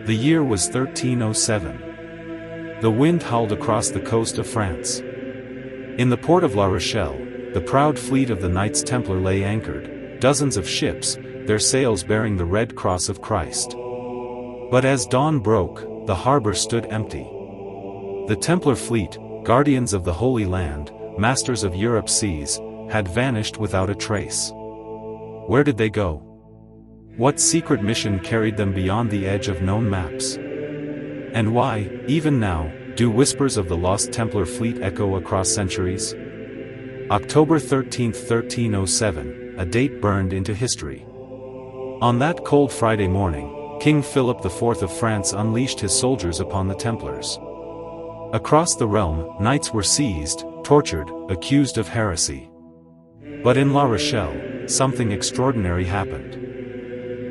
The year was 1307. The wind howled across the coast of France. In the port of La Rochelle, the proud fleet of the Knights Templar lay anchored, dozens of ships, their sails bearing the Red Cross of Christ. But as dawn broke, the harbor stood empty. The Templar fleet, guardians of the Holy Land, masters of Europe's seas, had vanished without a trace. Where did they go? What secret mission carried them beyond the edge of known maps? And why, even now, do whispers of the lost Templar fleet echo across centuries? October 13, 1307, a date burned into history. On that cold Friday morning, King Philip IV of France unleashed his soldiers upon the Templars. Across the realm, knights were seized, tortured, accused of heresy. But in La Rochelle, something extraordinary happened.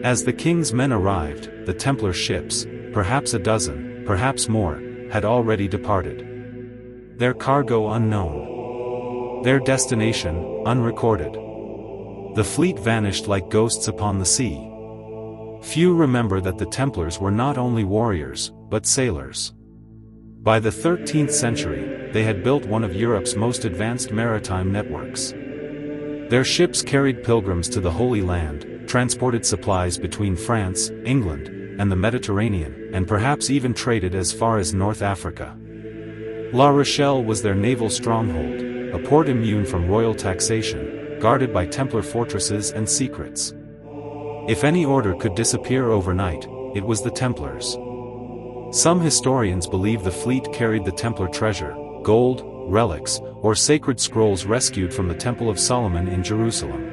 As the king's men arrived, the Templar ships, perhaps a dozen, perhaps more, had already departed. Their cargo unknown. Their destination, unrecorded. The fleet vanished like ghosts upon the sea. Few remember that the Templars were not only warriors, but sailors. By the 13th century, they had built one of Europe's most advanced maritime networks. Their ships carried pilgrims to the Holy Land, transported supplies between France, England, and the Mediterranean, and perhaps even traded as far as North Africa. La Rochelle was their naval stronghold, a port immune from royal taxation, guarded by Templar fortresses and secrets. If any order could disappear overnight, it was the Templars. Some historians believe the fleet carried the Templar treasure, gold, relics, or sacred scrolls rescued from the Temple of Solomon in Jerusalem.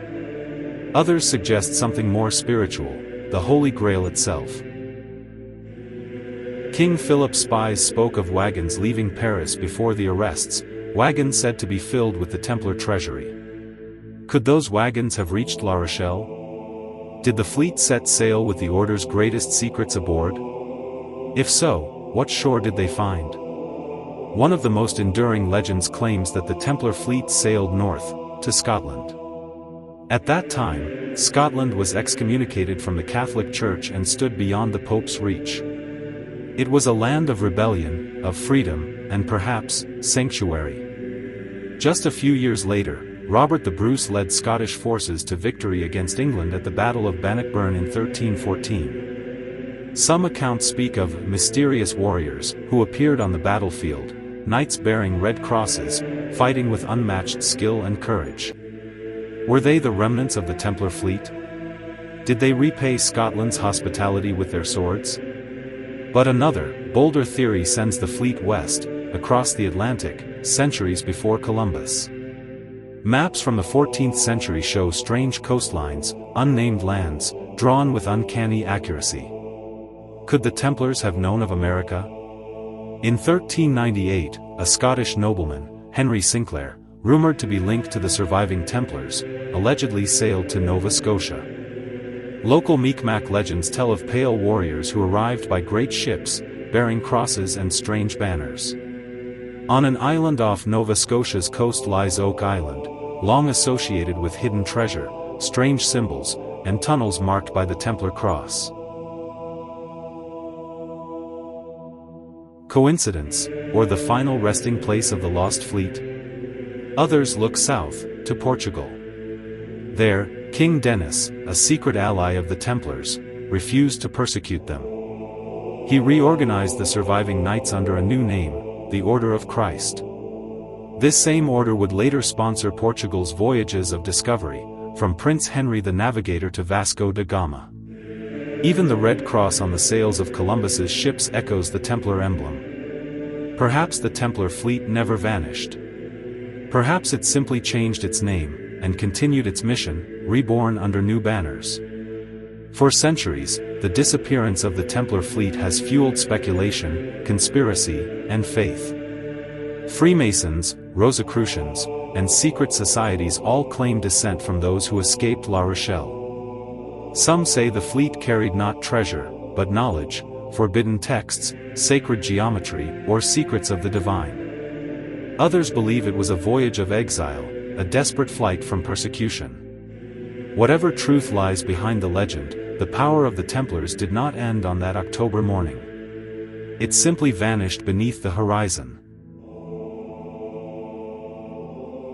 Others suggest something more spiritual, the Holy Grail itself. King Philip's spies spoke of wagons leaving Paris before the arrests, wagons said to be filled with the Templar treasury. Could those wagons have reached La Rochelle? Did the fleet set sail with the order's greatest secrets aboard? If so, what shore did they find? One of the most enduring legends claims that the Templar fleet sailed north, to Scotland. At that time, Scotland was excommunicated from the Catholic Church and stood beyond the Pope's reach. It was a land of rebellion, of freedom, and perhaps, sanctuary. Just a few years later, Robert the Bruce led Scottish forces to victory against England at the Battle of Bannockburn in 1314. Some accounts speak of mysterious warriors who appeared on the battlefield, knights bearing red crosses, fighting with unmatched skill and courage. Were they the remnants of the Templar fleet? Did they repay Scotland's hospitality with their swords? But another, bolder theory sends the fleet west, across the Atlantic, centuries before Columbus. Maps from the 14th century show strange coastlines, unnamed lands, drawn with uncanny accuracy. Could the Templars have known of America? In 1398, a Scottish nobleman, Henry Sinclair, rumored to be linked to the surviving Templars, allegedly sailed to Nova Scotia. Local Mi'kmaq legends tell of pale warriors who arrived by great ships, bearing crosses and strange banners. On an island off Nova Scotia's coast lies Oak Island, long associated with hidden treasure, strange symbols, and tunnels marked by the Templar cross. Coincidence, or the final resting place of the lost fleet? Others look south, to Portugal. There, King Denis, a secret ally of the Templars, refused to persecute them. He reorganized the surviving knights under a new name, the Order of Christ. This same order would later sponsor Portugal's voyages of discovery, from Prince Henry the Navigator to Vasco da Gama. Even the red cross on the sails of Columbus's ships echoes the Templar emblem. Perhaps the Templar fleet never vanished. Perhaps it simply changed its name, and continued its mission, reborn under new banners. For centuries, the disappearance of the Templar fleet has fueled speculation, conspiracy, and faith. Freemasons, Rosicrucians, and secret societies all claim descent from those who escaped La Rochelle. Some say the fleet carried not treasure, but knowledge, forbidden texts, sacred geometry, or secrets of the divine. Others believe it was a voyage of exile, a desperate flight from persecution. Whatever truth lies behind the legend, the power of the Templars did not end on that October morning. It simply vanished beneath the horizon.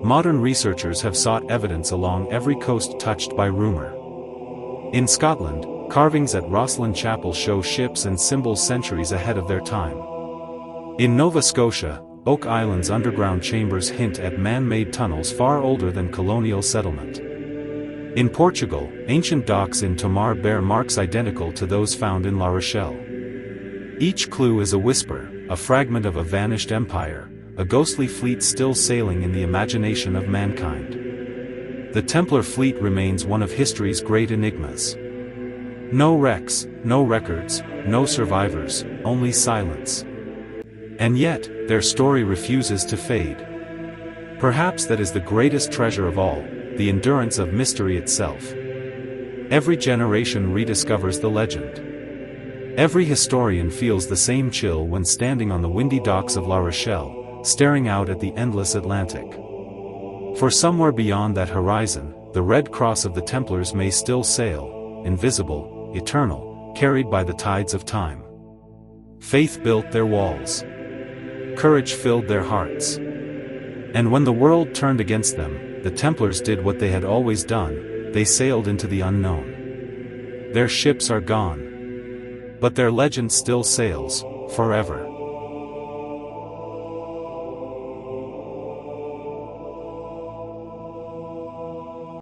Modern researchers have sought evidence along every coast touched by rumor. In Scotland, carvings at Rochelle Chapel show ships and symbols centuries ahead of their time. In Nova Scotia, Oak Island's underground chambers hint at man-made tunnels far older than colonial settlement. In Portugal, ancient docks in Tomar bear marks identical to those found in La Rochelle. Each clue is a whisper, a fragment of a vanished empire, a ghostly fleet still sailing in the imagination of mankind. The Templar fleet remains one of history's great enigmas. No wrecks, no records, no survivors, only silence. And yet, their story refuses to fade. Perhaps that is the greatest treasure of all, the endurance of mystery itself. Every generation rediscovers the legend. Every historian feels the same chill when standing on the windy docks of La Rochelle, staring out at the endless Atlantic. For somewhere beyond that horizon, the red cross of the Templars may still sail, invisible, eternal, carried by the tides of time. Faith built their walls. Courage filled their hearts. And when the world turned against them, the Templars did what they had always done, they sailed into the unknown. Their ships are gone. But their legend still sails, forever.